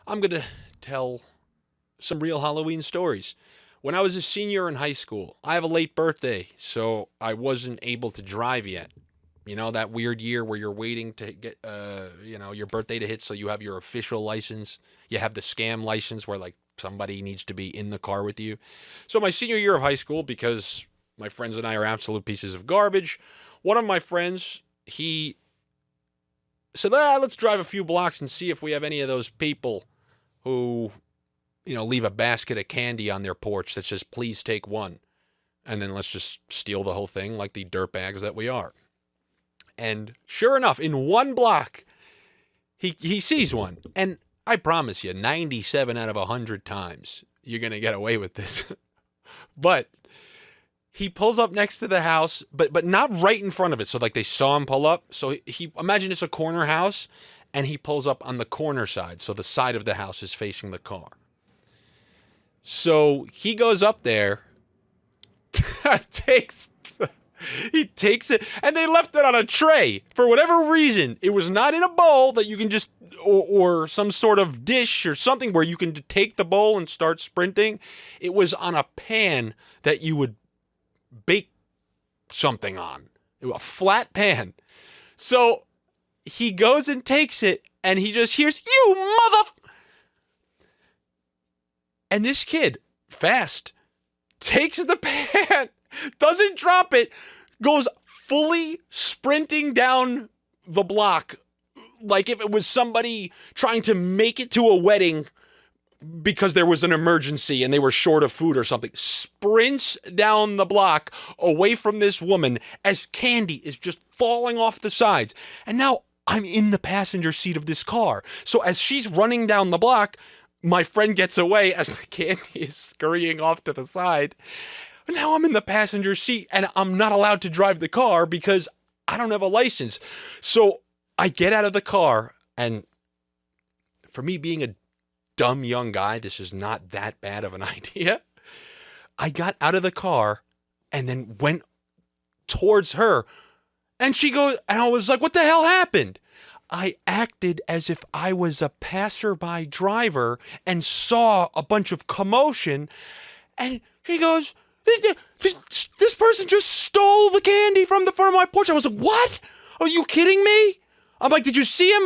I'm going to tell some real Halloween stories. When I was a senior in high school, I have a late birthday, so I wasn't able to drive yet. You know, that weird year where you're waiting to get, your birthday to hit so you have your official license. You have the scam license where, like, somebody needs to be in the car with you. So, my senior year of high school, because my friends and I are absolute pieces of garbage, one of my friends, he said, let's drive a few blocks and see if we have any of those people who, leave a basket of candy on their porch that says, please take one. And then let's just steal the whole thing like the dirtbags that we are. And sure enough, in one block, he sees one. And I promise you, 97 out of 100 times, you're going to get away with this. But he pulls up next to the house, but not right in front of it. So like they saw him pull up. So he imagine it's a corner house, and he pulls up on the corner side. So the side of the house is facing the car. So he goes up there, he takes it, and they left it on a tray. For whatever reason, it was not in a bowl that you can just, or some sort of dish or something where you can take the bowl and start sprinting. It was on a pan that you would bake something on. A flat pan. So he goes and takes it, and he just hears, you mother... And this kid, fast, takes the pan, doesn't drop it, goes fully sprinting down the block like if it was somebody trying to make it to a wedding because there was an emergency and they were short of food or something. Sprints down the block away from this woman as candy is just falling off the sides. And now I'm in the passenger seat of this car. So as she's running down the block, my friend gets away as the candy is scurrying off to the side. Now I'm in the passenger seat and I'm not allowed to drive the car because I don't have a license. So I get out of the car, and for me being a dumb young guy, this is not that bad of an idea. I got out of the car and then went towards her, and she goes, and I was like, what the hell happened? I acted as if I was a passerby driver and saw a bunch of commotion, and she goes, this person just stole the candy from the front of my porch. I was like, what? Are you kidding me? I'm like, did you see him?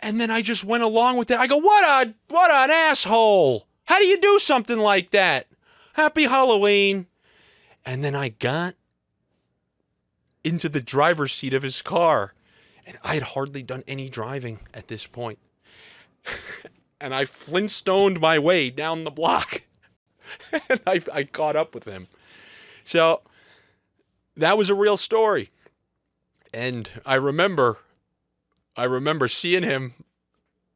And then I just went along with it. I go, what an asshole. How do you do something like that? Happy Halloween. And then I got into the driver's seat of his car. And I had hardly done any driving at this point. And I Flintstoned my way down the block. And I caught up with him. So that was a real story. And I remember seeing him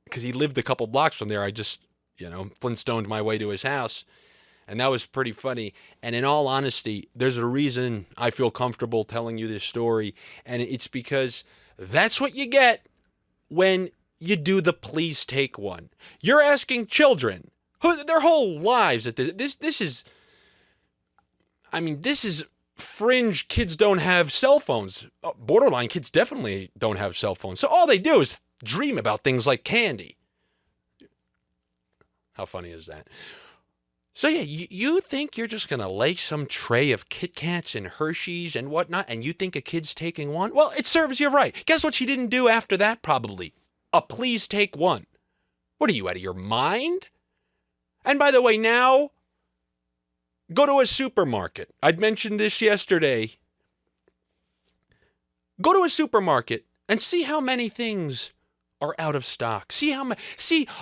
because he lived a couple blocks from there. I just, Flintstoned my way to his house. And that was pretty funny. And in all honesty, there's a reason I feel comfortable telling you this story. And it's because that's what you get when you do the please take one. You're asking children who their whole lives at this is fringe. Kids don't have cell phones. Borderline kids definitely don't have cell phones. So all they do is dream about things like candy. How funny is that? So yeah, you think you're just going to lay some tray of Kit Kats and Hershey's and whatnot, and you think a kid's taking one? Well, it serves you right. Guess what she didn't do after that, probably? A please take one. What are you, out of your mind? And by the way, now, go to a supermarket. I'd mentioned this yesterday. Go to a supermarket and see how many things are out of stock. See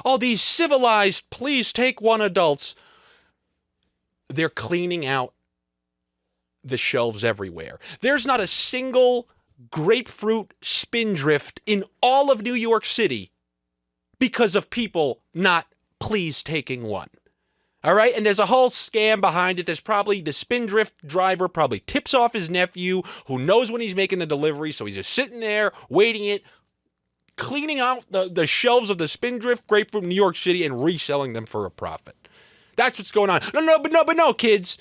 all these civilized please take one adults. They're cleaning out the shelves everywhere. There's not a single grapefruit spindrift in all of New York City because of people not please taking one. All right? And there's a whole scam behind it. There's probably the spindrift driver probably tips off his nephew who knows when he's making the delivery. So he's just sitting there waiting it, cleaning out the shelves of the spindrift grapefruit in New York City and reselling them for a profit. That's what's going on. No, kids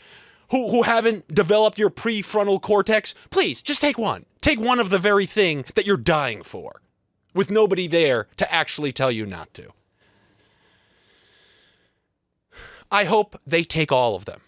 who haven't developed your prefrontal cortex, please, just take one. Take one of the very thing that you're dying for, with nobody there to actually tell you not to. I hope they take all of them.